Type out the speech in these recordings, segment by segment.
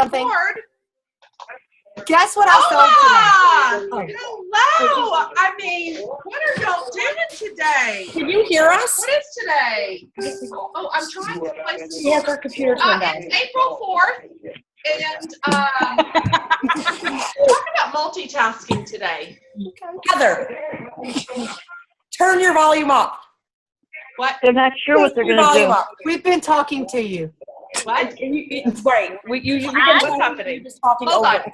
something? Lord. Guess what I saw today? Hello. I mean, what are y'all doing today? Can you hear us? What is today? Oh, I'm trying to place this. She has her computer turned on. It's April 4th, and talk about multitasking today. Heather, turn your volume up. What? They're not sure what they're going to do. We've been talking to you. What? It's right. What's happening? Just talking Hold over on.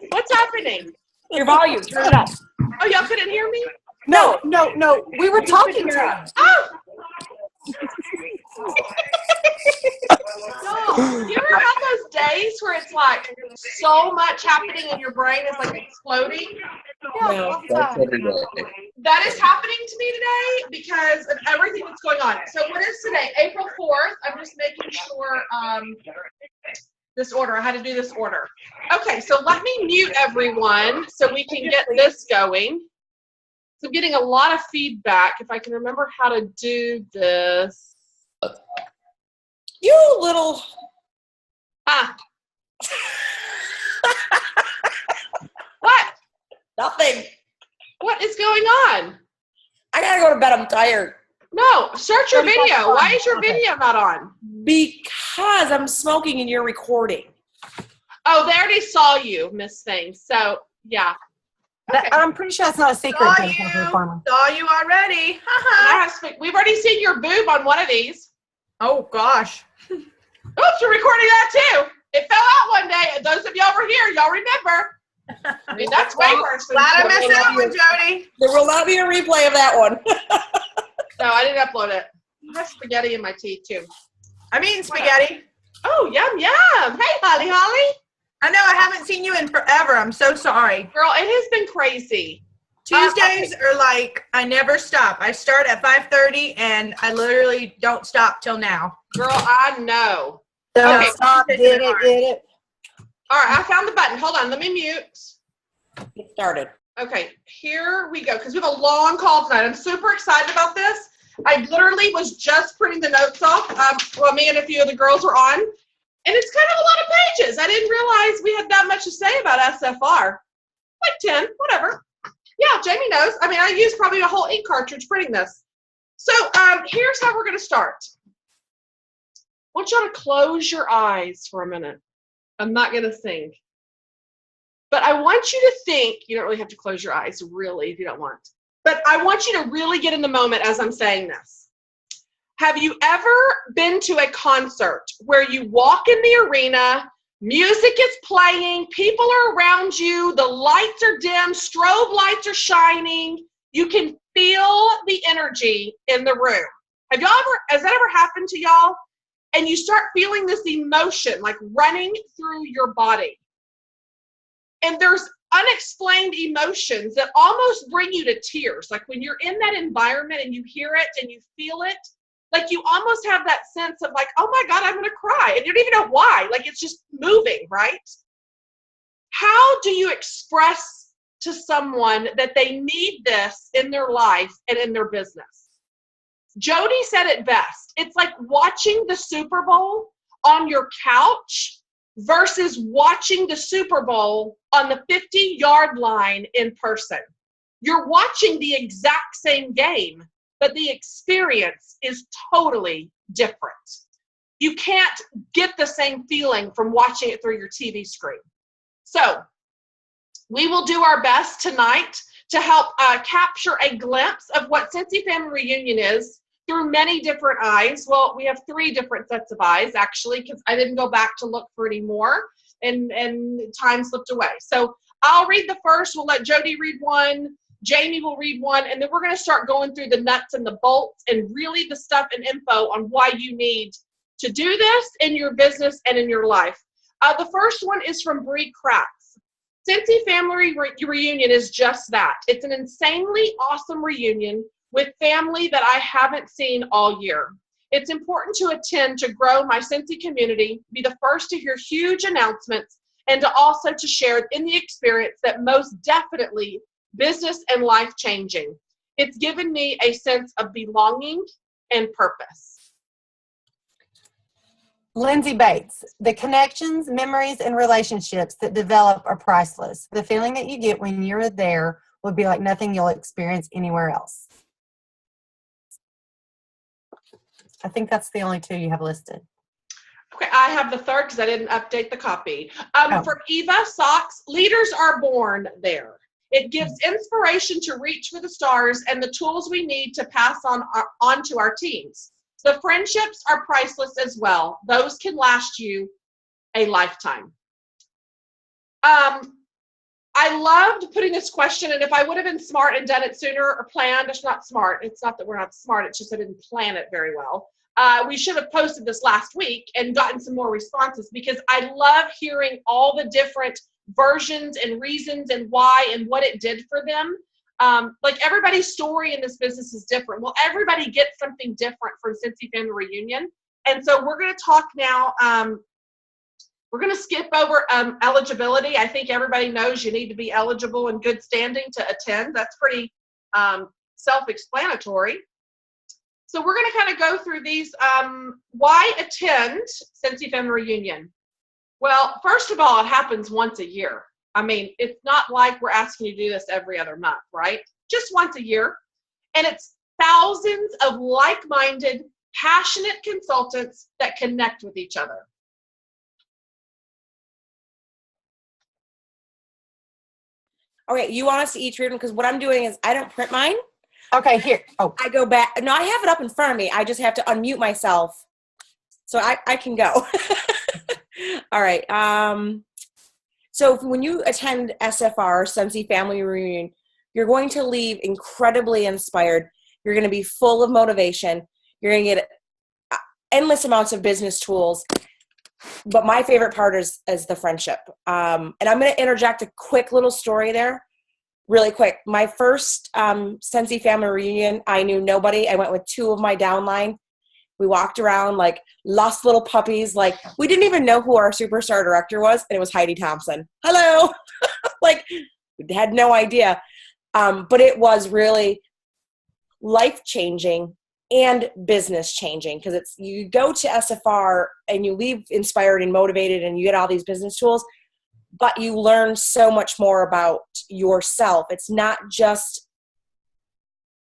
What's happening? your volume. Turn it up. Oh, y'all couldn't hear me? No. We were talking to you. Oh! No, you ever have those days where it's like so much happening in your brain is like exploding? No. That's every day. That is happening to me today because of everything that's going on. So what is today? April 4th. I'm just making sure this order. I had to do this order. Okay, so let me mute everyone so we can get this going. So I'm getting a lot of feedback. If I can remember how to do this. You little. What? Nothing. What is going on? I gotta go to bed. I'm tired. No, search your video. Why is your video not on? Because I'm smoking and you're recording. Oh, they already saw you, Miss Thing. So, yeah. Okay. I'm pretty sure that's not a secret. Saw you already. We've already seen your boob on one of these. Oh, gosh. Oops, you're recording that too. It fell out one day. Those of you over here, y'all remember. I mean, that's way worse than Glad I missed that one, Jody. There will not be a replay of that one. No, I didn't upload it. I have spaghetti in my teeth too. I'm eating spaghetti. Oh, yum, yum. Hey, Holly. I know I haven't seen you in forever. I'm so sorry. Girl, it has been crazy. Tuesdays are like, I never stop. I start at 5:30 and I literally don't stop till now. Girl, I know. Okay, stop. Get it. All right, I found the button. Hold on, let me mute. Get started. Okay, here we go, because we have a long call tonight. I'm super excited about this. I literally was just printing the notes off. Well, me and a few of the girls were on, and it's kind of a lot of pages. I didn't realize we had that much to say about SFR. Like 10, whatever. Yeah, Jamie knows. I mean, I used probably a whole ink cartridge printing this. So here's how we're going to start. I want y'all to close your eyes for a minute. I'm not going to sing. But I want you to think, you don't really have to close your eyes, really, if you don't want. But I want you to really get in the moment as I'm saying this. Have you ever been to a concert where you walk in the arena, music is playing, people are around you, the lights are dim, strobe lights are shining, you can feel the energy in the room? Has that ever happened to y'all? And you start feeling this emotion like running through your body. And there's unexplained emotions that almost bring you to tears. Like when you're in that environment and you hear it and you feel it, like you almost have that sense of like, oh my God, I'm going to cry. And you don't even know why. Like it's just moving, right? How do you express to someone that they need this in their life and in their business? Jody said it best. It's like watching the Super Bowl on your couch versus watching the Super Bowl on the 50-yard line in person. You're watching the exact same game, but the experience is totally different. You can't get the same feeling from watching it through your TV screen. So we will do our best tonight to help capture a glimpse of what Cincy Family Reunion is through many different eyes. Well, we have 3 different sets of eyes, actually, because I didn't go back to look for any more, and time slipped away. So I'll read the first. We'll let Jody read one. Jamie will read one, and then we're going to start going through the nuts and the bolts and really the stuff and info on why you need to do this in your business and in your life. The first one is from Bree Kratz. Cincy Family Reunion is just that. It's an insanely awesome reunion with family that I haven't seen all year. It's important to attend to grow my Cincy community, be the first to hear huge announcements, and to also to share in the experience that most definitely business and life changing. It's given me a sense of belonging and purpose. Lindsay Bates, the connections, memories, and relationships that develop are priceless. The feeling that you get when you're there would be like nothing you'll experience anywhere else. I think that's the only two you have listed. Okay, I have the third because I didn't update the copy. Oh. From Eva Socks, leaders are born there. It gives inspiration to reach for the stars and the tools we need to pass on to our teams. The friendships are priceless as well. Those can last you a lifetime. I loved putting this question, and if I would have been smart and done it sooner or planned, it's not smart. It's not that we're not smart. It's just I didn't plan it very well. We should have posted this last week and gotten some more responses because I love hearing all the different versions and reasons and why and what it did for them. Like everybody's story in this business is different. Well, everybody gets something different from Cincy Family Reunion. And so we're going to talk now. We're going to skip over eligibility. I think everybody knows you need to be eligible and good standing to attend. That's pretty self-explanatory. So we're going to kind of go through these. Why attend Cincy Family Reunion? Well, first of all, it happens once a year. I mean, it's not like we're asking you to do this every other month, right? Just once a year. And it's thousands of like-minded, passionate consultants that connect with each other. Okay, you want us to each read them? Because what I'm doing is I don't print mine. Okay, here. Oh, I go back. No, I have it up in front of me. I just have to unmute myself. So I can go. All right. So when you attend SFR, Cincy Family Reunion, you're going to leave incredibly inspired. You're going to be full of motivation. You're going to get endless amounts of business tools. But my favorite part is the friendship. And I'm going to interject a quick little story there. Really quick. My first Cincy Family Reunion, I knew nobody. I went with two of my downline. We walked around like lost little puppies. Like we didn't even know who our superstar director was, and it was Heidi Thompson. Hello. Like we had no idea. But it was really life-changing and business-changing because it's you go to SFR and you leave inspired and motivated and you get all these business tools, but you learn so much more about yourself. It's not just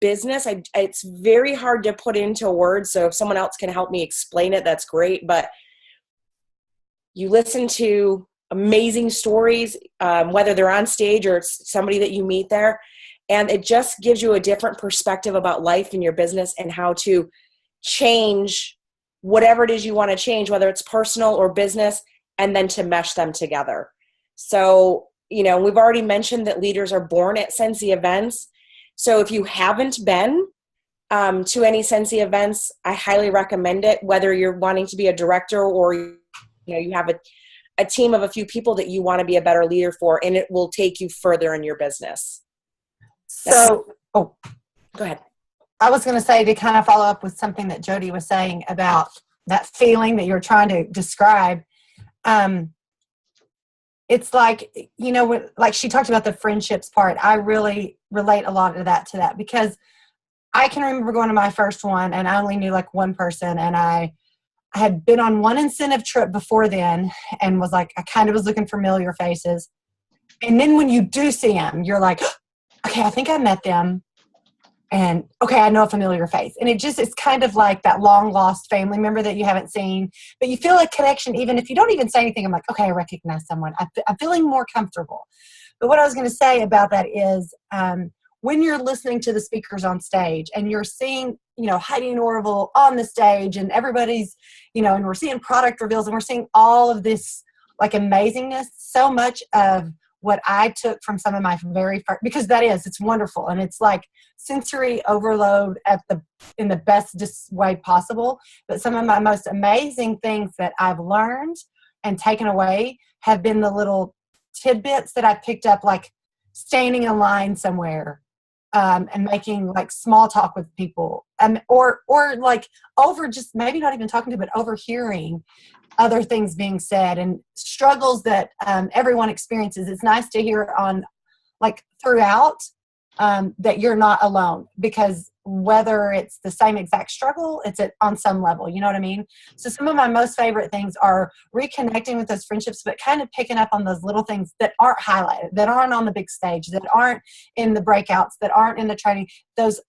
business. It's very hard to put into words. So if someone else can help me explain it, that's great. But you listen to amazing stories, whether they're on stage or it's somebody that you meet there. And it just gives you a different perspective about life and your business and how to change whatever it is you want to change, whether it's personal or business, and then to mesh them together. So, we've already mentioned that leaders are born at Cincy events. So if you haven't been to any Cincy events, I highly recommend it, whether you're wanting to be a director or you have a team of a few people that you want to be a better leader for, and it will take you further in your business. so, Go ahead. I was going to say to kind of follow up with something that Jody was saying about that feeling that you're trying to describe. It's like, like she talked about the friendships part. I really relate a lot to that because I can remember going to my first one and I only knew like one person, and I had been on one incentive trip before then and was like, I kind of was looking for familiar faces. And then when you do see them, you're like, okay, I think I met them. And okay, I know a familiar face. And it's kind of like that long lost family member that you haven't seen, but you feel a connection even if you don't even say anything. I'm like, okay, I recognize someone. I'm feeling more comfortable. But what I was going to say about that is when you're listening to the speakers on stage and you're seeing, Heidi and Orville on the stage and everybody's, and we're seeing product reveals and we're seeing all of this like amazingness, so much of what I took from some of my very first, because it's wonderful. And it's like sensory overload in the best way possible. But some of my most amazing things that I've learned and taken away have been the little tidbits that I picked up, like standing in line somewhere and making like small talk with people, or like over just maybe not even talking to, but overhearing other things being said and struggles that everyone experiences. It's nice to hear on like throughout that you're not alone, because whether it's the same exact struggle, it's on some level, you know what I mean? So some of my most favorite things are reconnecting with those friendships, but kind of picking up on those little things that aren't highlighted, that aren't on the big stage, that aren't in the breakouts, that aren't in the training, those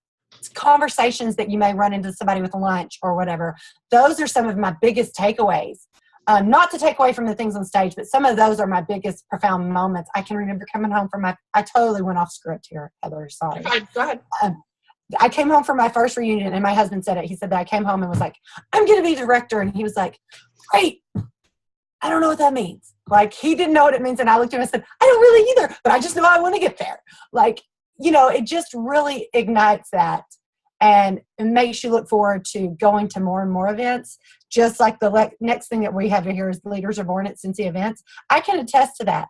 conversations that you may run into somebody with lunch or whatever. Those are some of my biggest takeaways. Not to take away from the things on stage, but some of those are my biggest profound moments. I can remember coming home from I totally went off script here, Heather, sorry. Go ahead. I came home from my first reunion, and my husband said it. He said that I came home and was like, I'm going to be director. And he was like, great. I don't know what that means. Like, he didn't know what it means. And I looked at him and said, I don't really either, but I just know I want to get there. Like, you know, it just really ignites that. And it makes you look forward to going to more and more events. Just like the next thing that we have here is Leaders Are Born at Cincy Events. I can attest to that.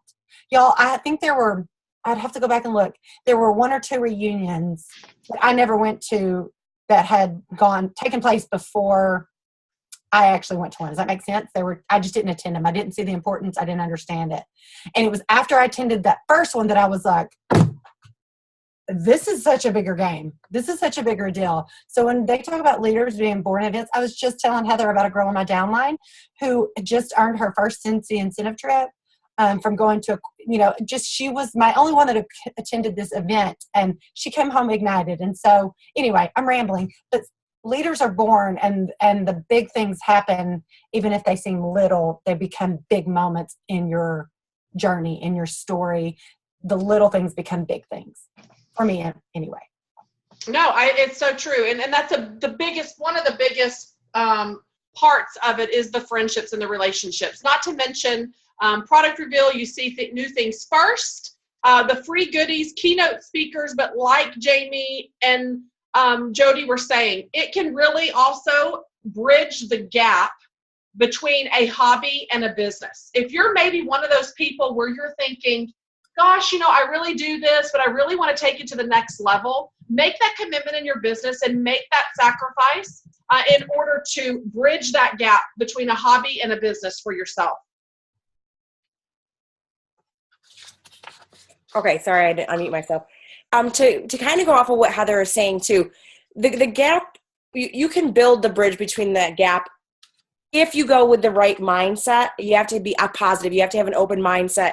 Y'all, I think I'd have to go back and look. There were 1 or 2 reunions that I never went to that had taken place before I actually went to one. Does that make sense? I just didn't attend them. I didn't see the importance. I didn't understand it. And it was after I attended that first one that I was like, this is such a bigger game. This is such a bigger deal. So when they talk about leaders being born at events, I was just telling Heather about a girl on my downline who just earned her first Cincy incentive trip from going to, she was my only one that attended this event, and she came home ignited. And so anyway, I'm rambling, but leaders are born, and the big things happen. Even if they seem little, they become big moments in your journey, in your story. The little things become big things. For me, anyway. No, it's so true. And that's one of the biggest parts of it is the friendships and the relationships. Not to mention product reveal, you see new things first. The free goodies, keynote speakers, but like Jamie and Jody were saying, it can really also bridge the gap between a hobby and a business. If you're maybe one of those people where you're thinking, gosh, I really do this, but I really want to take it to the next level. Make that commitment in your business and make that sacrifice in order to bridge that gap between a hobby and a business for yourself. Okay, sorry, I didn't unmute myself. To kind of go off of what Heather is saying too, the gap, you can build the bridge between that gap if you go with the right mindset. You have to be positive. You have to have an open mindset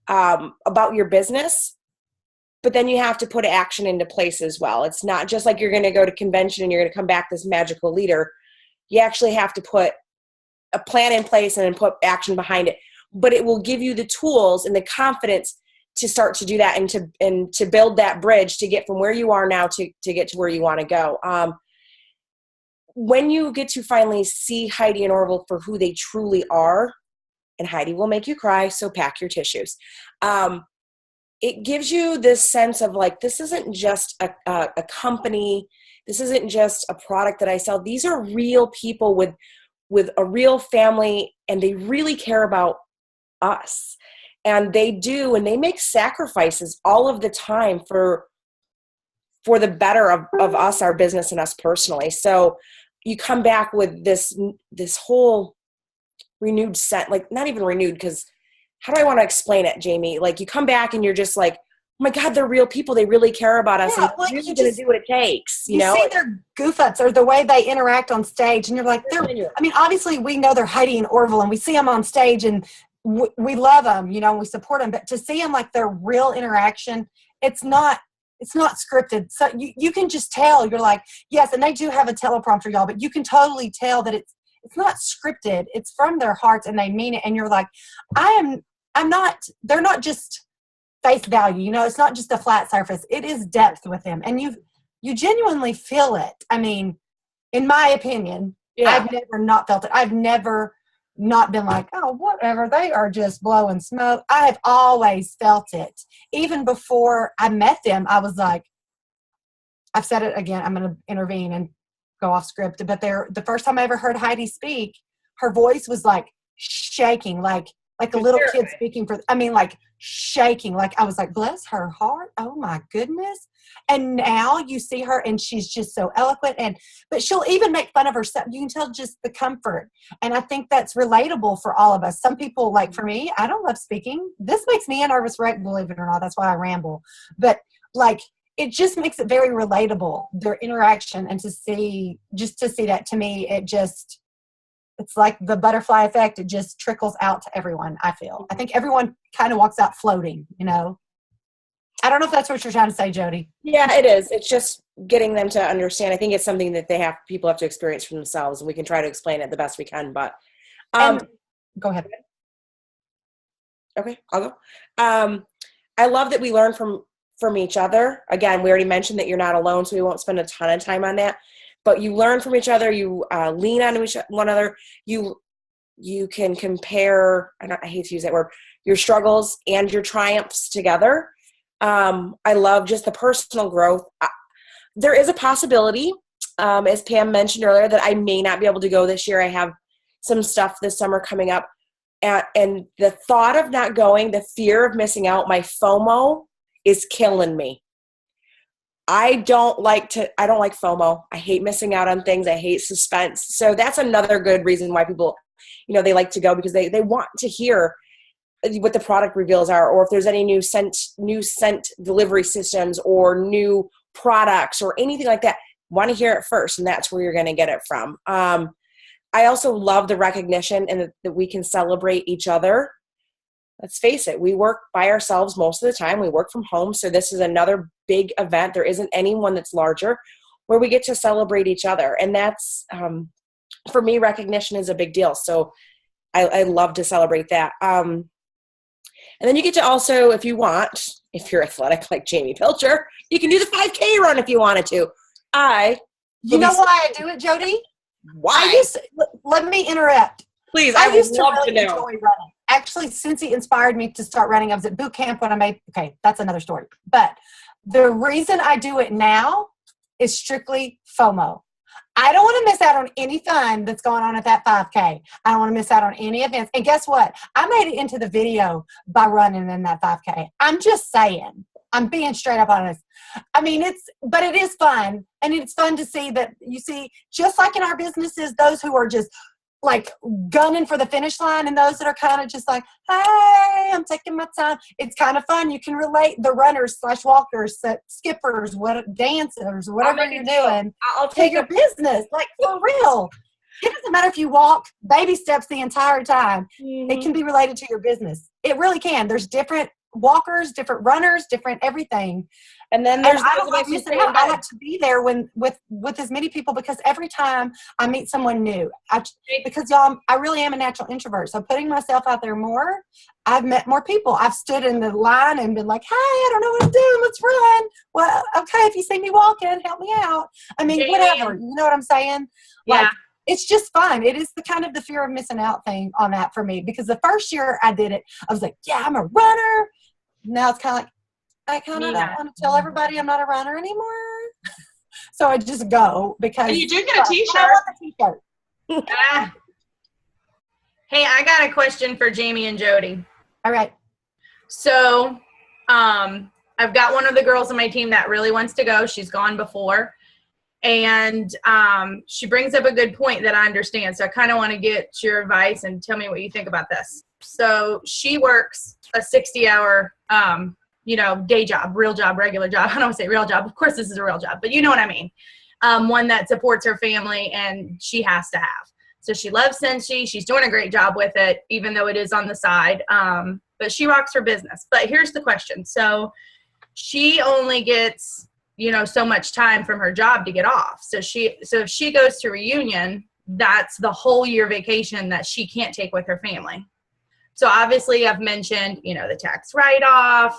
about your business, but then you have to put action into place as well. It's not just like you're going to go to convention and you're going to come back this magical leader. You actually have to put a plan in place and then put action behind it, but it will give you the tools and the confidence to start to do that and to build that bridge to get from where you are now to get to where you want to go. When you get to finally see Heidi and Orville for who they truly are, and Heidi will make you cry, so pack your tissues. It gives you this sense of like, this isn't just a company. This isn't just a product that I sell. These are real people with a real family, and they really care about us. And they do, and they make sacrifices all of the time for the better of us, our business, and us personally. So you come back with this whole renewed set, like not even renewed, because how do I want to explain it, Jamie? Like you come back and you're just like, oh my God, they're real people. They really care about us. Yeah, and they're really going to do what it takes. You know, see their goof ups or the way they interact on stage, and you're like, obviously we know they're Heidi and Orville, and we see them on stage, and we love them, we support them. But to see them like their real interaction, it's not scripted. So you can just tell. You're like, yes, and they do have a teleprompter, y'all, but you can totally tell that it's not scripted. It's from their hearts, and they mean it. And you're like, they're not just face value. It's not just a flat surface. It is depth with them. And you genuinely feel it. I mean, in my opinion, yeah. I've never not felt it. I've never not been like, oh, whatever, they are just blowing smoke. I have always felt it. Even before I met them, I was like, I've said it again, I'm going to intervene and go off script, but the first time I ever heard Heidi speak, her voice was like shaking, like a little kid speaking like shaking. Like I was like, bless her heart. Oh my goodness. And now you see her and she's just so eloquent, but she'll even make fun of herself. You can tell just the comfort. And I think that's relatable for all of us. Some people, like for me, I don't love speaking. This makes me a nervous wreck, believe it or not. That's why I ramble. But like, it just makes it very relatable, their interaction, and to see that, to me, it's like the butterfly effect. It just trickles out to everyone, I feel. I think everyone kind of walks out floating, you know. I don't know if that's what you're trying to say, Jody. Yeah, it is. It's just getting them to understand. I think it's something that people have to experience for themselves, and we can try to explain it the best we can, but go ahead. Okay, I'll go. I love that we learn from each other. Again, we already mentioned that you're not alone, so we won't spend a ton of time on that. But you learn from each other. You lean on one another. You can compare, I hate to use that word, your struggles and your triumphs together. I love just the personal growth. There is a possibility, as Pam mentioned earlier, that I may not be able to go this year. I have some stuff this summer coming up. And the thought of not going, the fear of missing out, my FOMO is killing me. I don't like FOMO. I hate missing out on things. I hate suspense. So that's another good reason why people, they like to go, because they want to hear what the product reveals are, or if there's any new scent delivery systems or new products or anything like that. Want to hear it first, and that's where you're going to get it from. I also love the recognition and that we can celebrate each other. Let's face it, we work by ourselves most of the time. We work from home, so this is another big event. There isn't anyone that's larger where we get to celebrate each other. And that's, for me, recognition is a big deal. So I love to celebrate that. And then you get to also, if you want, if you're athletic like Jamie Pilcher, you can do the 5K run if you wanted to. You know why I do it, Jody? Why? Let me interrupt. Please, I would used to love really to know. enjoy running. Actually, since he inspired me to start running, I was at boot camp when okay, that's another story. But the reason I do it now is strictly FOMO. I don't want to miss out on any fun that's going on at that 5K. I don't want to miss out on any events. And guess what? I made it into the video by running in that 5K. I'm just saying. I'm being straight up honest. I mean, but it is fun. And it's fun to see that, you see, just like in our businesses, those who are just like gunning for the finish line, and those that are kind of just like, hey, I'm taking my time. It's kind of fun. You can relate the runners / walkers, skippers, dancers, whatever you're doing. I'll take your business, like for real. It doesn't matter if you walk baby steps the entire time. Mm-hmm. It can be related to your business. It really can. There's different walkers, different runners, different everything. And then there's I don't like missing out. I like to be there with as many people, because every time I meet someone new, because y'all, I really am a natural introvert. So putting myself out there more, I've met more people. I've stood in the line and been like, hey, I don't know what I'm doing. Let's run. Well, okay, if you see me walking, help me out. I mean, whatever. You know what I'm saying? Yeah. Like, it's just fun. It is the kind of the fear of missing out thing on that for me, because the first year I did it, I was like, yeah, I'm a runner. Now it's kind of like, I kind of don't want to tell everybody I'm not a runner anymore. So I just go, because And you do get a t-shirt. I want the t-shirt. Hey, I got a question for Jamie and Jody. All right. So, I've got one of the girls on my team that really wants to go. She's gone before. And she brings up a good point that I understand. So I kind of want to get your advice and tell me what you think about this. So she works a 60-hour, day job, real job, regular job. I don't want to say real job. Of course, this is a real job, but you know what I mean. One that supports her family, and she has to have. So she loves Senshi. She's doing a great job with it, even though it is on the side. But she rocks her business. But here's the question. So she only gets, so much time from her job to get off. So if she goes to reunion, that's the whole year vacation that she can't take with her family. So obviously I've mentioned, the tax write-off,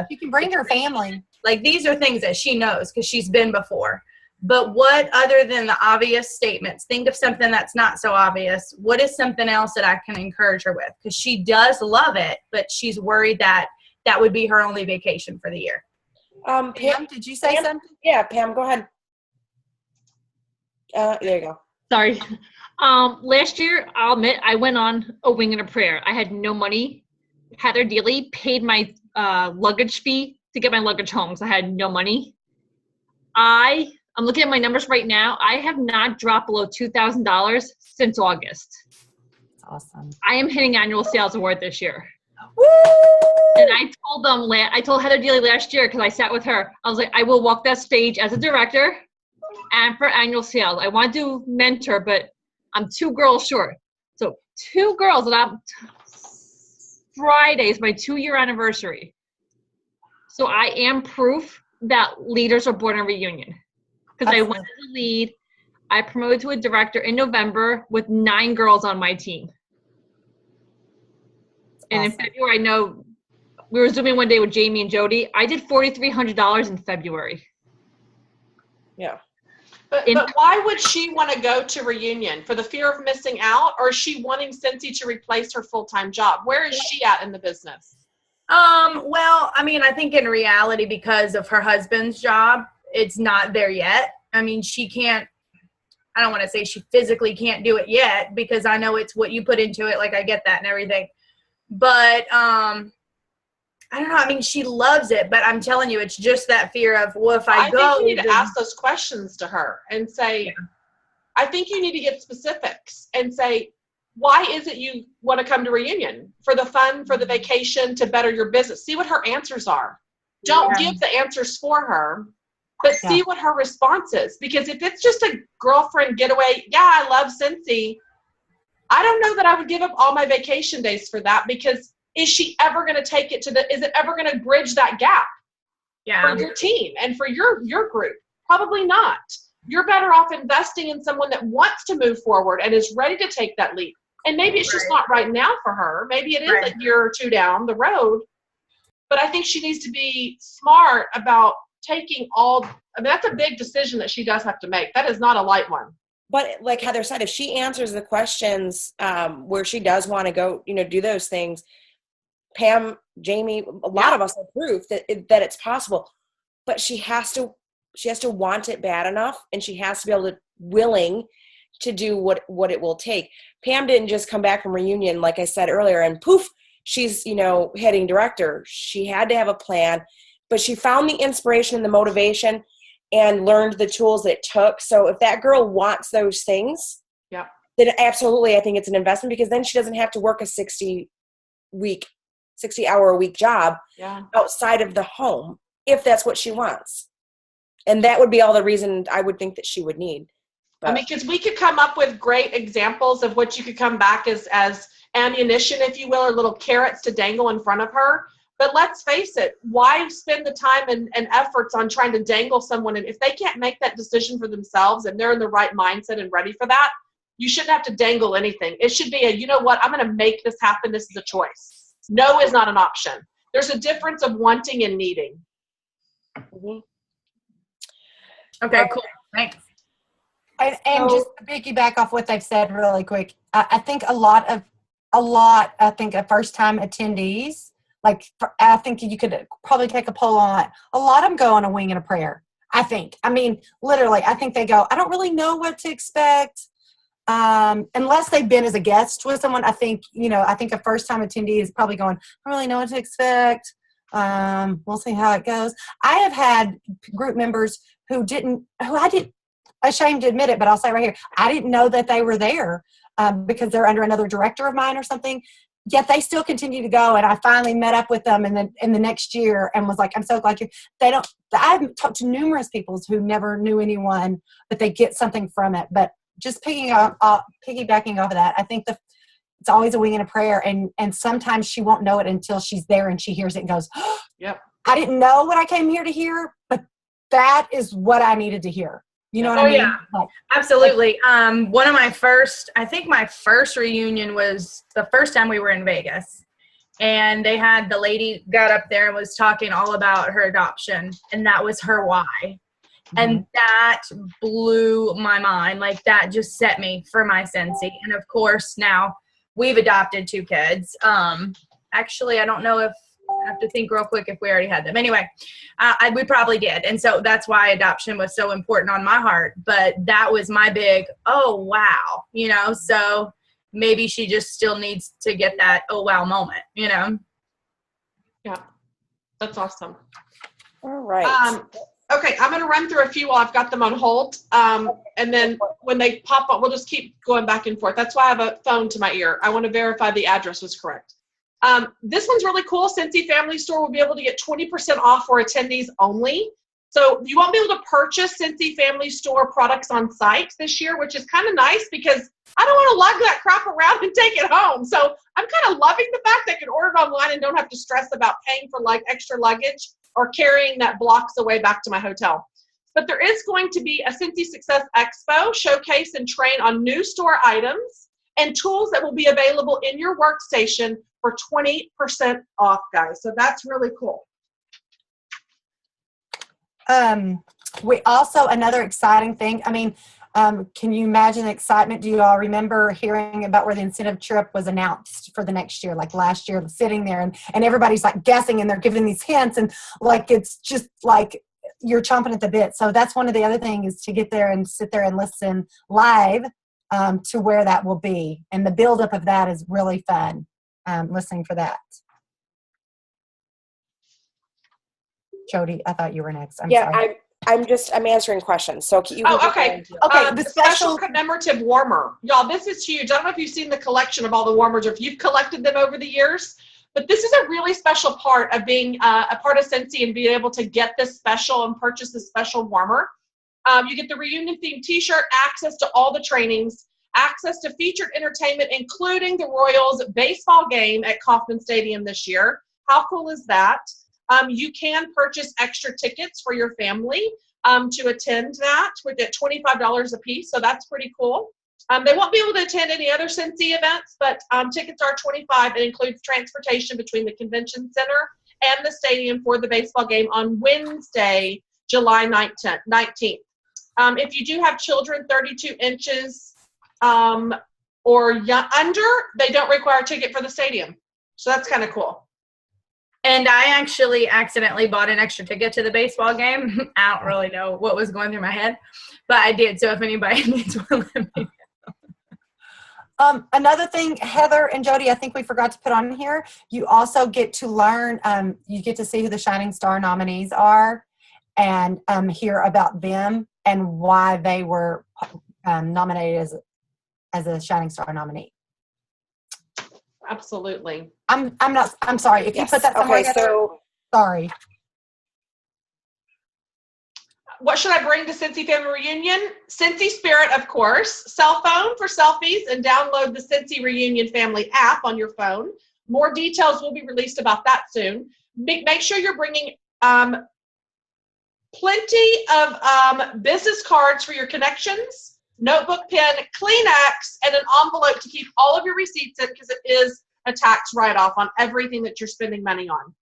You can bring her family. like these are things that she knows because she's been before. But what, other than the obvious statements, think of something that's not so obvious. What is something else that I can encourage her with? Because she does love it, but she's worried that that would be her only vacation for the year. Pam, did you say something? Yeah, Pam, go ahead. There you go. Sorry. Last year, I'll admit, I went on a wing and a prayer. I had no money. Heather Dealey paid my luggage fee to get my luggage home, so I had no money. I'm looking at my numbers right now. I have not dropped below $2,000 since August. That's awesome. I am hitting annual sales award this year. Woo! And I told them, I told Heather Dealey last year, because I sat with her, I was like, I will walk that stage as a director and for annual sales. I want to mentor, but I'm 2 girls short. So 2 girls, and Friday is my 2-year anniversary. So I am proof that leaders are born in reunion. Because I went as a lead, I promoted to a director in November with 9 girls on my team. And in February, I know we were Zooming one day with Jamie and Jody. I did $4,300 in February. Yeah. But why would she want to go to reunion? For the fear of missing out, or is she wanting Cincy to replace her full-time job? Where is she at in the business? Well, I mean, I think in reality, because of her husband's job, it's not there yet. I mean, she can't, I don't want to say she physically can't do it yet, because I know it's what you put into it. Like, I get that and everything. But, I don't know. I mean, she loves it, but I'm telling you, it's just that fear of, well, if I go. I think you need to ask those questions to her and say, I think you need to get specifics and say, why is it you want to come to reunion? For the fun, for the vacation, to better your business. See what her answers are. Don't give the answers for her, but see what her response is. Because if it's just a girlfriend getaway, I love Cincy. I don't know that I would give up all my vacation days for that, because is she ever going to take it is it ever going to bridge that gap for your team and for your group? Probably not. You're better off investing in someone that wants to move forward and is ready to take that leap. And maybe it's just not right now for her. Maybe it is a year or 2 down the road. But I think she needs to be smart about taking that's a big decision that she does have to make. That is not a light one. But like Heather said, if she answers the questions where she does want to go, do those things, Pam, Jamie, a lot of us are proof that it's possible. But she has to want it bad enough, and she has to be willing to do what it will take. Pam didn't just come back from reunion, like I said earlier, and poof, she's, heading director. She had to have a plan, but she found the inspiration and the motivation and learned the tools that it took. So if that girl wants those things, then absolutely, I think it's an investment, because then she doesn't have to work a 60-hour-a-week job outside of the home, if that's what she wants. And that would be all the reason I would think that she would need. But, I mean, because we could come up with great examples of what you could come back as ammunition, if you will, or little carrots to dangle in front of her. But let's face it, why spend the time and efforts on trying to dangle someone? And if they can't make that decision for themselves and they're in the right mindset and ready for that, you shouldn't have to dangle anything. It should be you know what, I'm going to make this happen. This is a choice. No is not an option. There's a difference of wanting and needing. mm-hmm. Okay, cool. Thanks. And just to piggyback off what they've said really quick, I think I think of first-time attendees, I think you could probably take a poll on it. A lot of them go on a wing and a prayer, I think. I mean, literally, I think they go, I don't really know what to expect. Unless they've been as a guest with someone, I think a first-time attendee is probably going, I don't really know what to expect. We'll see how it goes. I have had group members who I didn't, ashamed to admit it, but I'll say right here, I didn't know that they were there because they're under another director of mine or something. Yet they still continue to go, and I finally met up with them in the next year and was like, I'm so glad I've talked to numerous people who never knew anyone, but they get something from it. But just piggybacking off of that, I think it's always a wing and a prayer, and sometimes she won't know it until she's there and she hears it and goes, oh, yep, I didn't know what I came here to hear, but that is what I needed to hear. You know what I mean? Yeah, absolutely. One of my first reunion was the first time we were in Vegas, and they had the lady got up there and was talking all about her adoption, and that was her why. Mm-hmm. And that blew my mind. Like, that just set me for my Cincy. And of course, now we've adopted 2 kids. Actually, I don't know if I have to think real quick if we already had them. Anyway, we probably did. And so that's why adoption was so important on my heart. But that was my big, oh, wow, so maybe she just still needs to get that, oh, wow moment, Yeah, that's awesome. All right. Okay, I'm going to run through a few while I've got them on hold. And then when they pop up, we'll just keep going back and forth. That's why I have a phone to my ear. I want to verify the address was correct. This one's really cool. Cincy Family Store will be able to get 20% off for attendees only. So you won't be able to purchase Cincy Family Store products on site this year, which is kind of nice because I don't want to lug that crap around and take it home. So I'm kind of loving the fact that I can order it online and don't have to stress about paying for like extra luggage or carrying that blocks away back to my hotel. But there is going to be a Cincy Success Expo, showcase and train on new store items and tools that will be available in your workstation for 20% off, guys. So that's really cool. We also, another exciting thing, I mean, can you imagine the excitement? Do you all remember hearing about where the incentive trip was announced for the next year, like last year, sitting there and everybody's like guessing and they're giving these hints and like it's just like you're chomping at the bit. So that's one of the other things, is to get there and sit there and listen live to where that will be. And the buildup of that is really fun, listening for that. Jody, I thought you were next. I'm sorry. I'm answering questions. So you okay. Okay. The special commemorative warmer. Y'all, this is huge. I don't know if you've seen the collection of all the warmers or if you've collected them over the years, but this is a really special part of being a part of Cincy and being able to get this special and purchase this special warmer. You get the reunion themed t-shirt, access to all the trainings, access to featured entertainment, including the Royals baseball game at Kauffman Stadium this year. How cool is that? You can purchase extra tickets for your family to attend that. We get $25 a piece, so that's pretty cool. They won't be able to attend any other Cincy events, but tickets are $25. It includes transportation between the convention center and the stadium for the baseball game on Wednesday, July 19th. If you do have children 32 inches or under, they don't require a ticket for the stadium. So that's kind of cool. And I actually accidentally bought an extra ticket to the baseball game. I don't really know what was going through my head, but I did. So if anybody needs one, let me know. Another thing, Heather and Jody, I think we forgot to put on here, you also get to learn, you get to see who the Shining Star nominees are and hear about them and why they were nominated as a Shining Star nominee. Absolutely. I'm sorry. If you put that somewhere, okay, so sorry. What should I bring to Cincy Family Reunion? Cincy Spirit, of course. Cell phone for selfies and download the Cincy Reunion Family app on your phone. More details will be released about that soon. Make sure you're bringing plenty of business cards for your connections, notebook, pen, Kleenex, and an envelope to keep all of your receipts in because it is a tax write-off on everything that you're spending money on.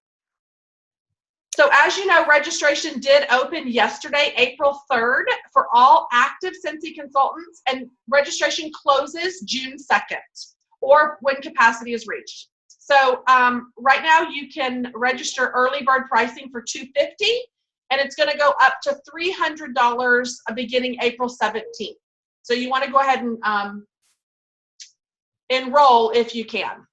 So as you know, registration did open yesterday, April 3rd, for all active Cincy consultants, and registration closes June 2nd, or when capacity is reached. So right now you can register early bird pricing for $250, and it's going to go up to $300 beginning April 17th. So you want to go ahead and enroll if you can.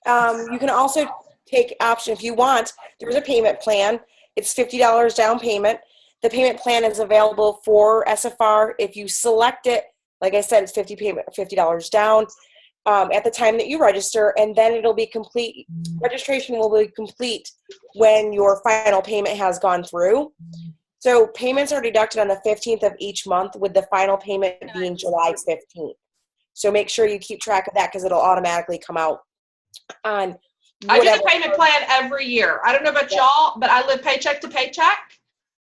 You can also take option if you want. There's a payment plan. It's $50 down payment. The payment plan is available for SFR. If you select it, like I said, it's $50 down at the time that you register, and then it'll be complete. Registration will be complete when your final payment has gone through. So payments are deducted on the 15th of each month, with the final payment being July 15th. So make sure you keep track of that because it'll automatically come out on whatever. I do the payment plan every year. I don't know about y'all, but I live paycheck to paycheck.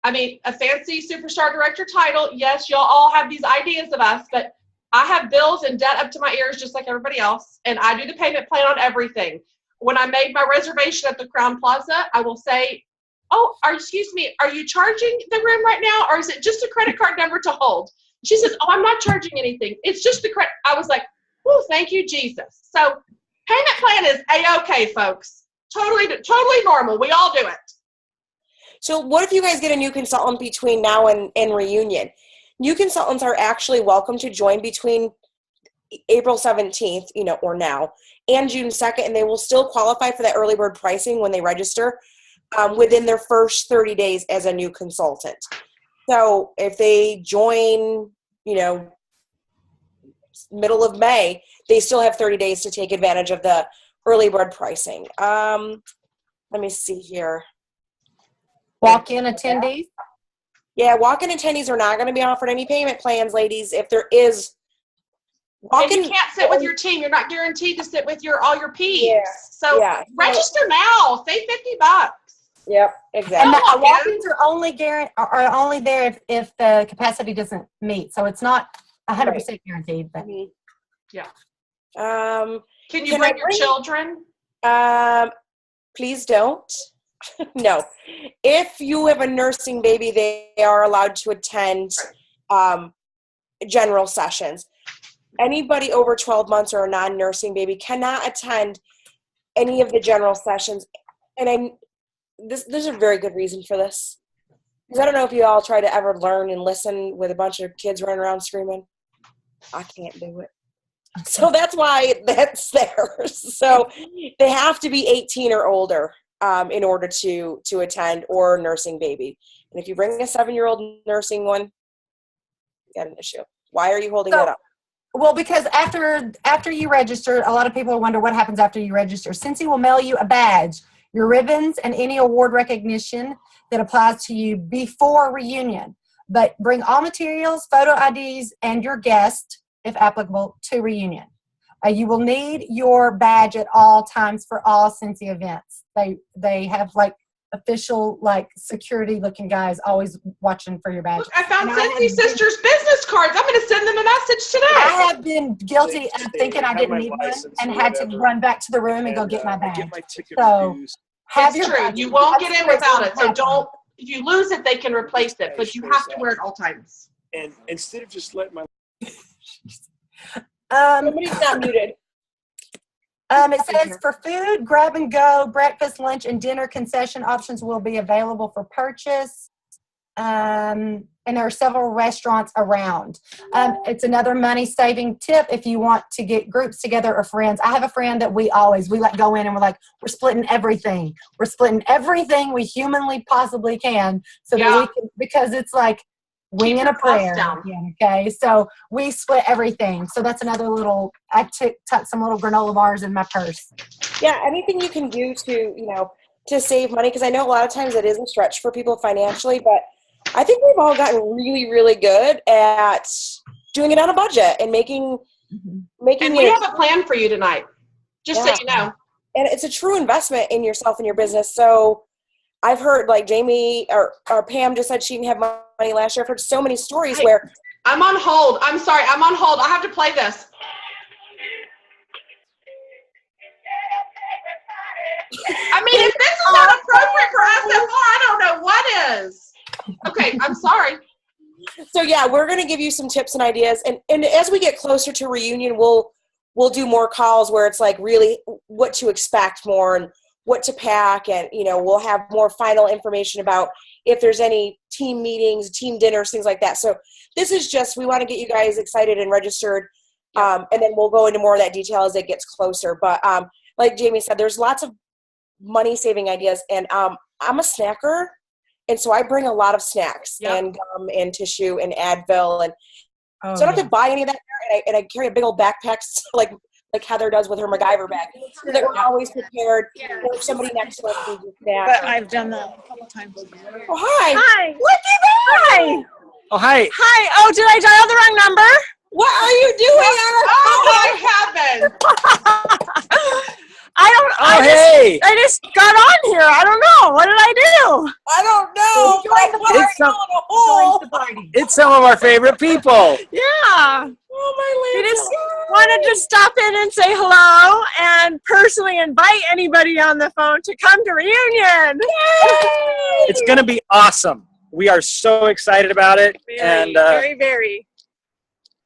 I mean, a fancy superstar director title. Yes, y'all all have these ideas of us, but I have bills and debt up to my ears just like everybody else, and I do the payment plan on everything. When I made my reservation at the Crowne Plaza, I will say, oh, excuse me, are you charging the room right now, or is it just a credit card number to hold? She says, oh, I'm not charging anything. It's just the credit. I was like, oh, thank you, Jesus. So payment plan is A-okay, folks. Totally normal. We all do it. So what if you guys get a new consultant between now and reunion? New consultants are actually welcome to join between April 17th, or now, and June 2nd, and they will still qualify for that early bird pricing when they register within their first 30 days as a new consultant. So if they join, middle of May, they still have 30 days to take advantage of the early bird pricing. Let me see here. Walk-in attendees. Yeah, walk-in attendees are not going to be offered any payment plans, ladies. If there is, And you can't sit with your team. You're not guaranteed to sit with all your peeps. So register now. Save $50. Yep, exactly. And the walk-ins are only there if the capacity doesn't meet. So it's not 100% guaranteed. But yeah. Can you bring your children? Please don't. No. If you have a nursing baby, they are allowed to attend general sessions. Anybody over 12 months or a non-nursing baby cannot attend any of the general sessions. And there's a very good reason for this. Because I don't know if you all try to ever learn and listen with a bunch of kids running around screaming. I can't do it. So that's why that's there. So they have to be 18 or older in order to attend, or a nursing baby. And if you bring a 7-year-old nursing one, you got an issue. Why are you holding that up? Well, because after you register, a lot of people wonder what happens after you register. Cincy will mail you a badge, your ribbons, and any award recognition that applies to you before reunion. But bring all materials, photo IDs, and your guest, if applicable, to reunion. You will need your badge at all times for all Cincy events. They have official security looking guys always watching for your badge. Look, I found Cincy Sisters business cards. I'm going to send them a message today. I have been guilty of thinking I didn't need one and had to run back to the room and go get my badge. So have your badge. You won't get in without it. So don't. If you lose it, they can replace it, but you have to wear it all times. And instead of just letting my somebody's not muted. It says for food, grab and go, breakfast, lunch, and dinner concession options will be available for purchase. And there are several restaurants around. It's another money-saving tip if you want to get groups together or friends. I have a friend that we go in and we're like, we're splitting everything. We're splitting everything we humanly possibly can so that we can, because it's like winging a prayer. Yeah, okay, so we split everything. So that's another little, I tucked some little granola bars in my purse. Yeah, anything you can do to save money, because I know a lot of times it is a stretch for people financially, but I think we've all gotten really, really good at doing it on a budget and making And we have a plan for you tonight, just so you know. And it's a true investment in yourself and your business. So I've heard, like Jamie or Pam just said she didn't have money last year. I've heard so many stories where I'm on hold. I'm sorry. I'm on hold. I have to play this. I mean, if this is not appropriate for SFR, I don't know what is. Okay, I'm sorry. So yeah, we're going to give you some tips and ideas. And as we get closer to reunion, we'll do more calls where it's like really what to expect more and what to pack. And, we'll have more final information about if there's any team meetings, team dinners, things like that. So this is just, we want to get you guys excited and registered. And then we'll go into more of that detail as it gets closer. But like Jamie said, there's lots of money saving ideas. And I'm a snacker. And so I bring a lot of snacks and gum and tissue and Advil. And so I don't have to buy any of that. And I carry a big old backpack like Heather does with her MacGyver bag. So that we're always prepared. Or if somebody next to us needs a snack. But I've done that a couple times. Oh, hi. Hi. Look at that. Hi. Oh, hi. Hi. Oh, did I dial the wrong number? What are you doing? Oh, my heavens. I just got on here. I don't know. What did I do? I don't know. It's some of our favorite people. Yeah. Oh, my We just wanted to stop in and say hello and personally invite anybody on the phone to come to reunion. Yay! It's going to be awesome. We are so excited about it. Very, very.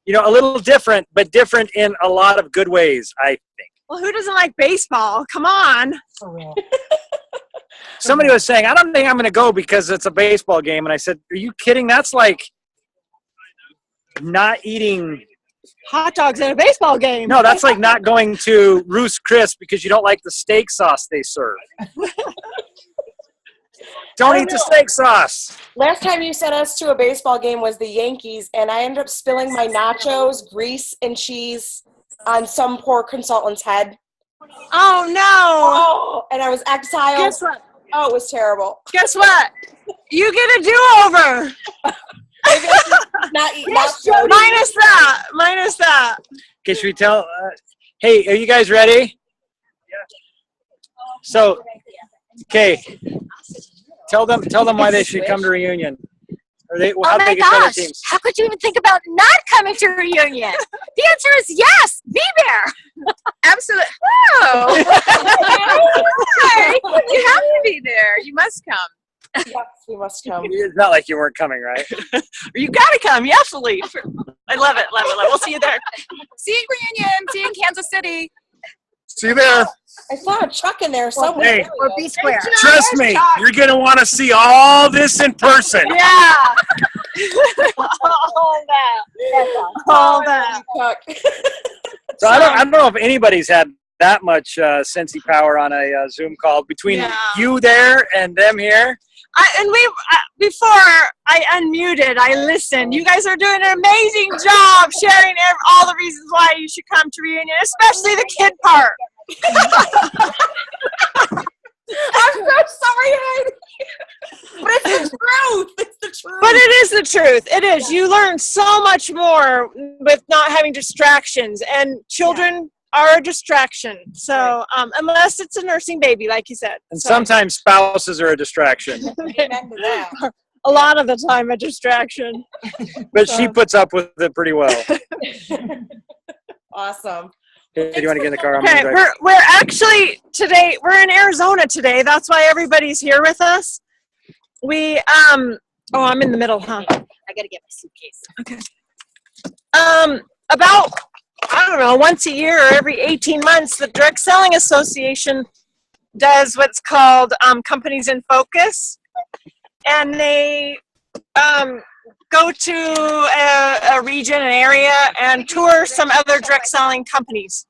A little different, but different in a lot of good ways, I think. Well, who doesn't like baseball? Come on. For real. Somebody was saying, I don't think I'm going to go because it's a baseball game. And I said, are you kidding? That's like not eating hot dogs at a baseball game. No, that's like not going to Ruth's Chris because you don't like the steak sauce they serve. Don't eat the steak sauce. Last time you sent us to a baseball game was the Yankees, and I ended up spilling my nachos, grease, and cheese on some poor consultant's head. Oh no! Oh, and I was exiled. Guess what? Oh, it was terrible. Guess what? You get a do-over. Not eat. Yes, not- Minus that. Okay, should we tell? Hey, are you guys ready? So, okay, tell them why they should come to reunion. Or they, how Oh do my they get better gosh, teams? how could you even think about not coming to reunion? The answer is yes, be there. Absolutely. Oh. You have to be there. You must come. Yes, we must come. It's not like you weren't coming, right? You gotta come. You have to leave. I love it. We'll see you there. See you at reunion. See you in Kansas City. See you there. I saw a Chuck in there somewhere. Hey. Or B square. Trust me, you're going to want to see all this in person. Yeah. All that. Chuck. So I don't know if anybody's had that much Sensi power on a Zoom call between you there and them here. Before I unmuted, I listened. You guys are doing an amazing job sharing all the reasons why you should come to reunion, especially the kid part. I'm so sorry, Heidi. But it's the truth. It's the truth. But it is the truth. It is. You learn so much more with not having distractions, and children are a distraction. So unless it's a nursing baby, like you said. And sometimes spouses are a distraction. Amen to that. A lot of the time, a distraction. But she puts up with it pretty well. Awesome. Hey, do you want to get in the car? I'm Okay, gonna drive. we're actually today. We're in Arizona today. That's why everybody's here with us. We oh, I'm in the middle, huh? I gotta get my suitcase. Okay. About I don't know, once a year or every 18 months, the Direct Selling Association does what's called Companies in Focus, and they go to a region, an area, and tour some other direct selling companies.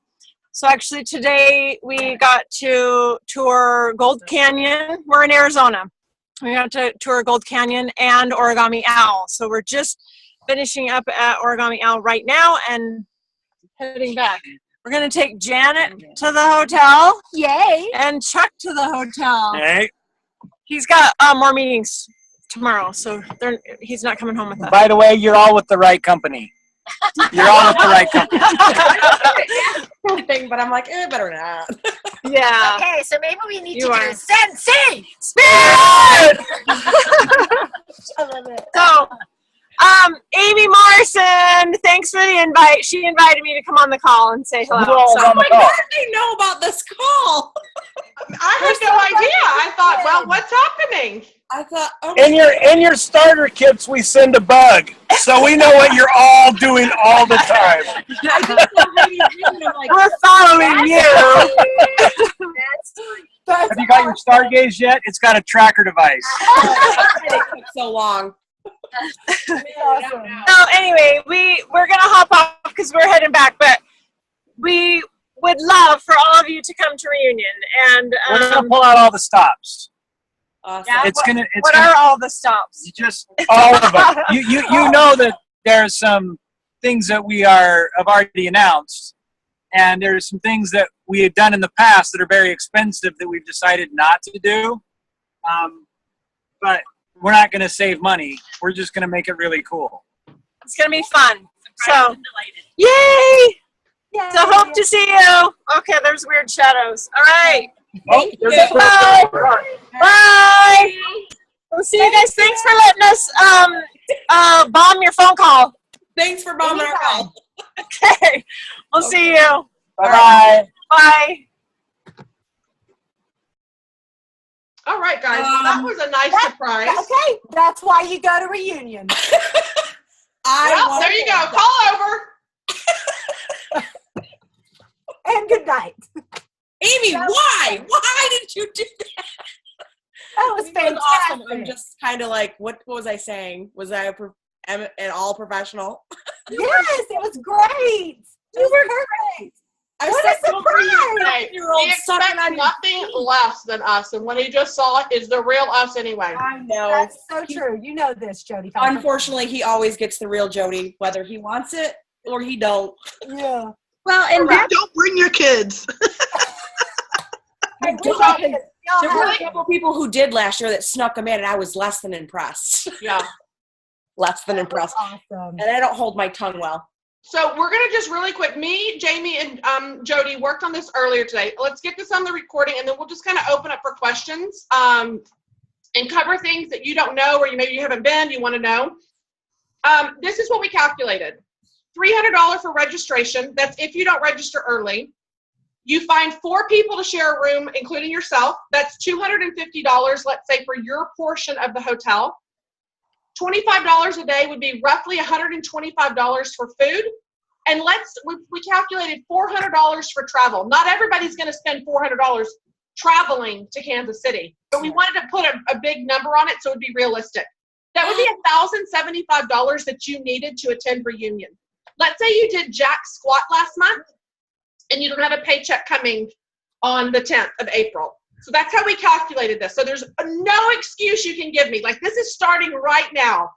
So actually today we got to tour Gold Canyon. We're in Arizona. We got to tour Gold Canyon and Origami Owl. So we're just finishing up at Origami Owl right now and heading back. We're going to take Janet to the hotel. Yay! And Chuck to the hotel. Hey, He's got more meetings tomorrow, so he's not coming home with us. by the way, you're all with the right company. You're all with the right company. Something, but I'm like, better not. Yeah. Okay, so maybe we need You to are. do Sensi! Spirit! I love it. So, Amy Morrison, thanks for the invite. She invited me to come on the call and say hello. Who all So- on the call? They know about this call. I had no idea. I thought, well, what's happening? I thought, okay. In your starter kits, we send a bug, so we know what you're all doing all the time. I just saw Heidi's name and I'm like, We're following you. Have you got your Stargaze yet? It's got a tracker device. it took so long. So anyway, we're gonna hop off because we're heading back, but we would love for all of you to come to reunion. And We're gonna pull out all the stops. Awesome. Yeah. It's gonna. what are all the stops? You just all of them. You know that there's some things that we have already announced, and there's some things that we had done in the past that are very expensive that we've decided not to do. But we're not going to save money. We're just going to make it really cool. It's gonna be fun. So, yay! So hope to see you. Okay, there's weird shadows. All right. Oh, there's you. a car. Bye. We'll see you guys. Thanks for letting us bomb your phone call. Thanks for bombing our call. Okay. We'll see you. Bye-bye. Bye. All right, guys. Well, that was a nice surprise. Okay, that's why you go to reunion. Well, there you go. Call over. And good night. Amy, why? Why did you do that? That was fantastic. Awesome. I'm just kind of like, what was I saying? Was I an all professional? Yes, it was great. You were great. I What said a surprise! Hey, he year-old sucking expects on your- nothing less than us, and what he just saw is the real us anyway. I know. That's so true. You know this, Jody. Unfortunately, he always gets the real Jody, whether he wants it or he don't. Yeah. Well, and that Don't bring your kids. I You wish don't, I could. because y'all There were have- a couple people who did last year that snuck them in, and I was less than impressed. Yeah. Less than impressed. Awesome. And I don't hold my tongue well. So we're going to just really quick, me, Jamie, and Jody worked on this earlier today. Let's get this on the recording, and then we'll just kind of open up for questions and cover things that you don't know or maybe you haven't been, you want to know. This is what we calculated. $300 for registration. That's if you don't register early. You find 4 people to share a room, including yourself. That's $250, let's say, for your portion of the hotel. $25 a day would be roughly $125 for food. And we calculated $400 for travel. Not everybody's going to spend $400 traveling to Kansas City, but we wanted to put a big number on it so it would be realistic. That would be $1,075 that you needed to attend reunion. Let's say you did jack squat last month and you don't have a paycheck coming on the 10th of April. So that's how we calculated this. So there's no excuse you can give me. Like, this is starting right now.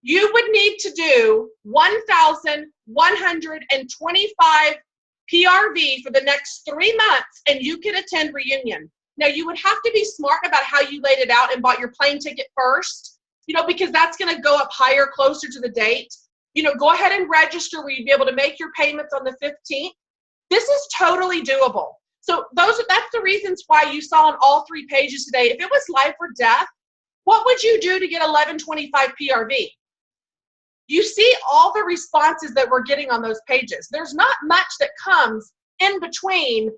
You would need to do 1,125 PRV for the next 3 months, and you can attend reunion. Now, you would have to be smart about how you laid it out and bought your plane ticket first, because that's going to go up higher closer to the date. Go ahead and register where you'd be able to make your payments on the 15th. This is totally doable. So that's the reasons why you saw on all 3 pages today. If it was life or death, what would you do to get 1125 PRV? You see all the responses that we're getting on those pages. There's not much that comes in between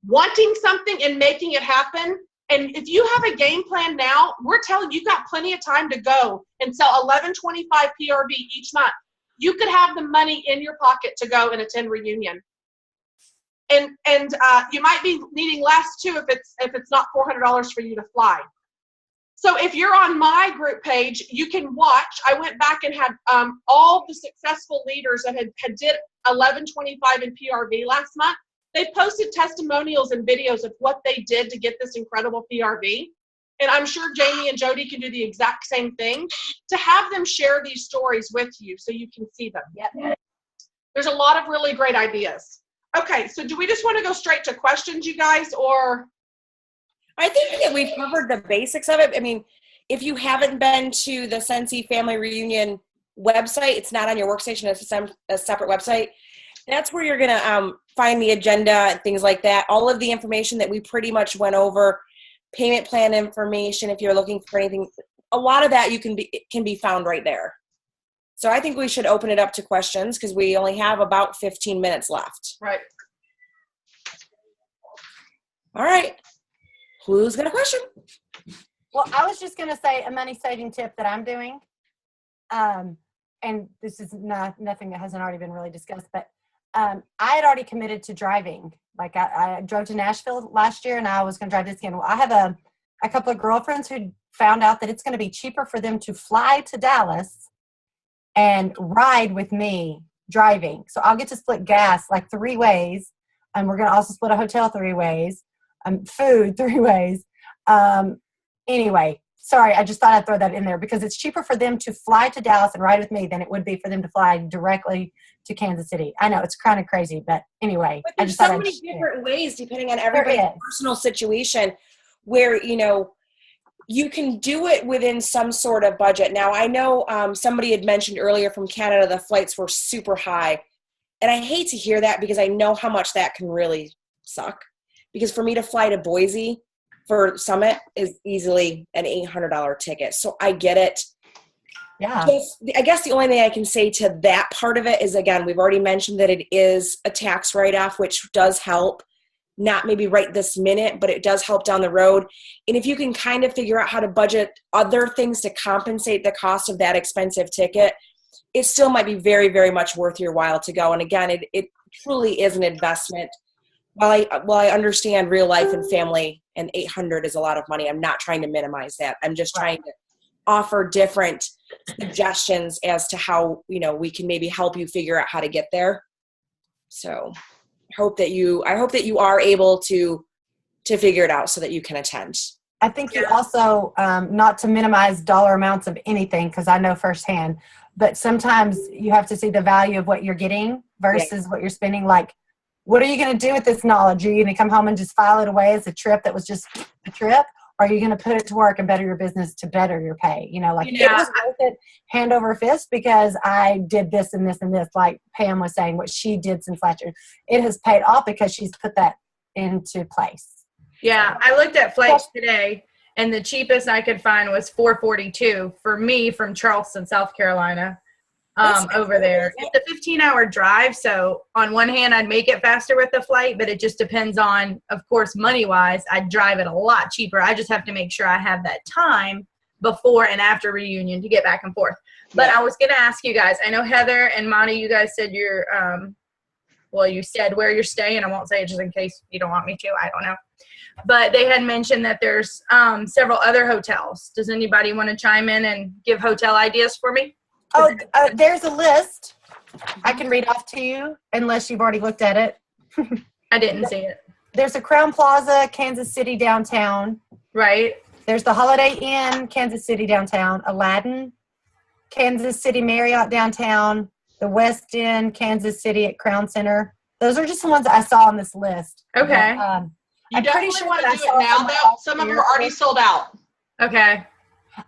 wanting something and making it happen. And if you have a game plan now, we're telling you, you've got plenty of time to go and sell 1125 PRV each month. You could have the money in your pocket to go and attend reunion. And you might be needing less too if it's not $400 for you to fly. So if you're on my group page, you can watch. I went back and had all the successful leaders that had did 1125 in PRV last month. They posted testimonials and videos of what they did to get this incredible PRV. And I'm sure Jamie and Jody can do the exact same thing, to have them share these stories with you so you can see them. Yep. There's a lot of really great ideas. Okay, so do we just want to go straight to questions, you guys, or? I think that we've covered the basics of it. I mean, if you haven't been to the Sensi Family Reunion website, it's not on your workstation, it's a separate website. That's where you're going to find the agenda and things like that. All of the information that we pretty much went over, payment plan information, if you're looking for anything, a lot of that can be found right there. So I think we should open it up to questions because we only have about 15 minutes left. Right. All right. Who's got a question? Well, I was just going to say a money saving tip that I'm doing. And this is nothing that hasn't already been really discussed, but I had already committed to driving. Like I drove to Nashville last year and I was going to drive this again. Well, I have a couple of girlfriends who found out that it's going to be cheaper for them to fly to Dallas and ride with me driving. So I'll get to split gas like 3 ways. And we're going to also split a hotel 3 ways, food 3 ways. Anyway, sorry, I just thought I'd throw that in there because it's cheaper for them to fly to Dallas and ride with me than it would be for them to fly directly to Kansas City. I know it's kind of crazy, but anyway. But there's so many different ways depending on everybody's personal situation where, you can do it within some sort of budget. Now, I know somebody had mentioned earlier from Canada, the flights were super high. And I hate to hear that because I know how much that can really suck. Because for me to fly to Boise for Summit is easily an $800 ticket. So I get it. Yeah. I guess the only thing I can say to that part of it is, again, we've already mentioned that it is a tax write-off, which does help. Not maybe right this minute, but it does help down the road. And if you can kind of figure out how to budget other things to compensate the cost of that expensive ticket, it still might be very, very much worth your while to go. And again, it truly is an investment. While I understand real life and family, and $800 is a lot of money, I'm not trying to minimize that. I'm just trying to offer different suggestions as to how, we can maybe help you figure out how to get there. So I hope that you are able to figure it out so that you can attend. I think you also, not to minimize dollar amounts of anything, because I know firsthand, but sometimes you have to see the value of what you're getting versus what you're spending. Like what are you going to do with this knowledge? Are you going to come home and just file it away as a trip that was just a trip? Or are you going to put it to work and better your business to better your pay? You know, like it was worth it hand over fist because I did this and this and this, like Pam was saying, what she did since last year. It has paid off because she's put that into place. Yeah, I looked at flights today, and the cheapest I could find was $442 for me from Charleston, South Carolina, over there. It's a 15-hour drive, so on one hand, I'd make it faster with the flight, but it just depends on, of course, money-wise, I'd drive it a lot cheaper. I just have to make sure I have that time before and after reunion to get back and forth. But I was going to ask you guys, I know Heather and Monty, you guys said you're, you said where you're staying. I won't say it just in case you don't want me to. I don't know. But they had mentioned that there's several other hotels. Does anybody want to chime in and give hotel ideas for me? Oh, there's a list. I can read off to you unless you've already looked at it. I didn't see it. There's a Crown Plaza, Kansas City downtown. Right. There's the Holiday Inn, Kansas City downtown. Aladdin, Kansas City Marriott downtown. The West End, Kansas City at Crown Center. Those are just the ones I saw on this list. Okay. But, You definitely want to do it now, though. Some of them are already sold out. Okay.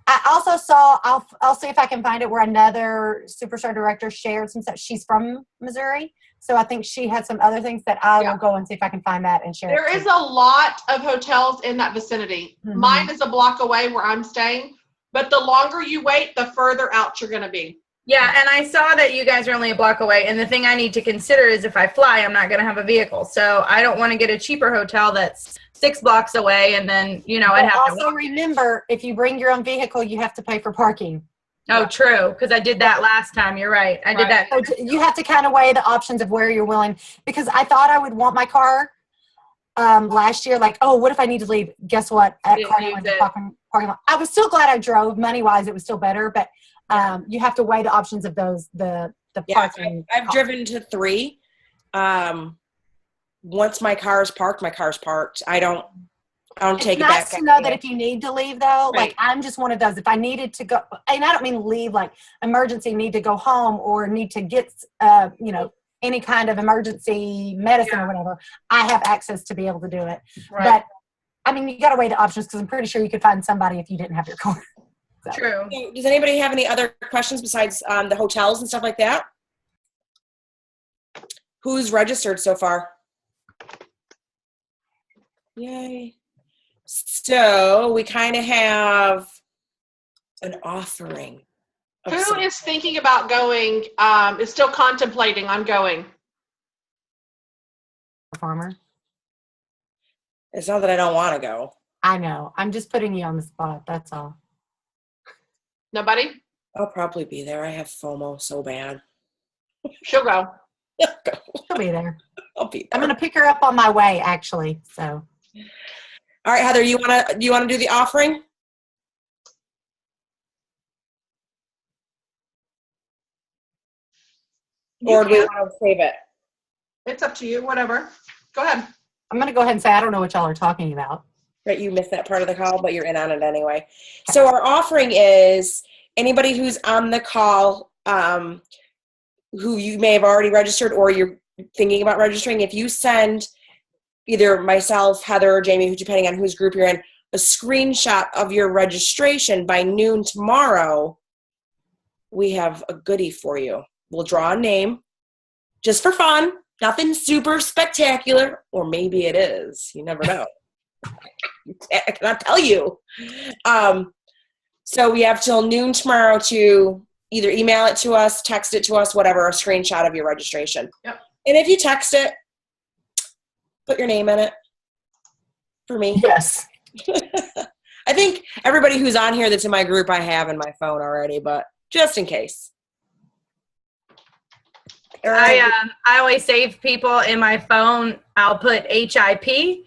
I also saw, I'll see if I can find it, where another Superstar director shared some stuff. She's from Missouri, so I think she had some other things that I will go and see if I can find that and share. There is a lot of hotels in that vicinity. Mm-hmm. Mine is a block away where I'm staying, but the longer you wait, the further out you're going to be. Yeah, and I saw that you guys are only a block away, and the thing I need to consider is if I fly, I'm not going to have a vehicle. So I don't want to get a cheaper hotel that's 6 blocks away, and then, I'd have to also remember, if you bring your own vehicle, you have to pay for parking. Oh, true, because I did that last time. You're right. I did that. So you have to kind of weigh the options of where you're willing, because I thought I would want my car last year, like, oh, what if I need to leave? Guess what? At parking lot. I was still glad I drove. Money-wise, it was still better, but you have to weigh the options of those, the parking. I've driven to 3. Once my car's parked, my car's parked. I don't take it back. It's nice to know that if you need to leave, though, like I'm just one of those. If I needed to go, and I don't mean leave like emergency, need to go home or need to get, any kind of emergency medicine or whatever, I have access to be able to do it. Right. But I mean, you got to weigh the options, because I'm pretty sure you could find somebody if you didn't have your car. So. True. Does anybody have any other questions besides the hotels and stuff like that? Who's registered so far? Yay. So we kind of have an offering. Who is thinking about going, is still contemplating on going? Farmer. It's not that I don't want to go. I know. I'm just putting you on the spot. That's all. Nobody? I'll probably be there. I have FOMO so bad. She'll go. She'll be there. I'll be there. I'm going to pick her up on my way, actually. So. All right, Heather, you want to do the offering? Or do we want to save it? It's up to you. Whatever. Go ahead. I'm going to go ahead and say I don't know what y'all are talking about. Right, you missed that part of the call, but you're in on it anyway. So our offering is anybody who's on the call, who you may have already registered or you're thinking about registering, if you send either myself, Heather, or Jamie, depending on whose group you're in, a screenshot of your registration by noon tomorrow, we have a goodie for you. We'll draw a name just for fun. Nothing super spectacular, or maybe it is. You never know. I cannot tell you. So we have till noon tomorrow to either email it to us, text it to us, whatever, a screenshot of your registration. Yep. And if you text it, put your name in it for me. Yes. I think everybody who's on here that's in my group I have in my phone already, but just in case. I always save people in my phone. I'll put HIP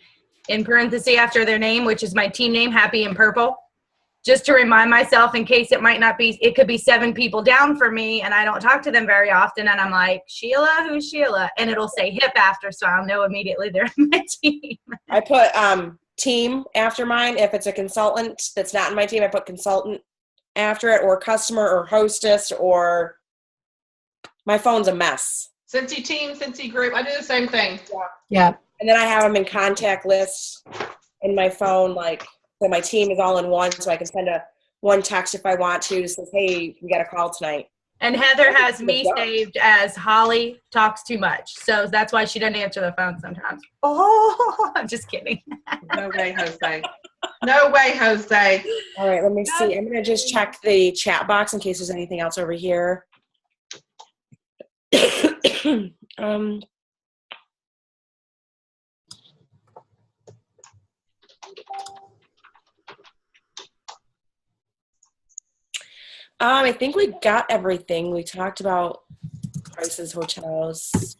in parentheses after their name, which is my team name, Happy in Purple, just to remind myself in case it could be 7 people down for me and I don't talk to them very often. And I'm like, Sheila, who's Sheila? And it'll say HIP after, so I'll know immediately they're in my team. I put team after mine. If it's a consultant that's not in my team, I put consultant after it, or customer or hostess, or my phone's a mess. Cincy team, Cincy group. I do the same thing. Yeah. And then I have them in contact lists in my phone, like, so my team is all in one, so I can send one text if I want to, says, hey, we got a call tonight. And Heather has me saved as Holly talks too much. So that's why she doesn't answer the phone sometimes. Oh, I'm just kidding. No way, Jose. No way, Jose. All right, let me see. I'm going to just check the chat box in case there's anything else over here. I think we got everything. We talked about prices, hotels.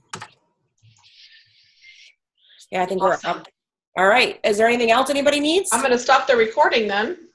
Yeah, I think we're up. All right. Is there anything else anybody needs? I'm going to stop the recording then.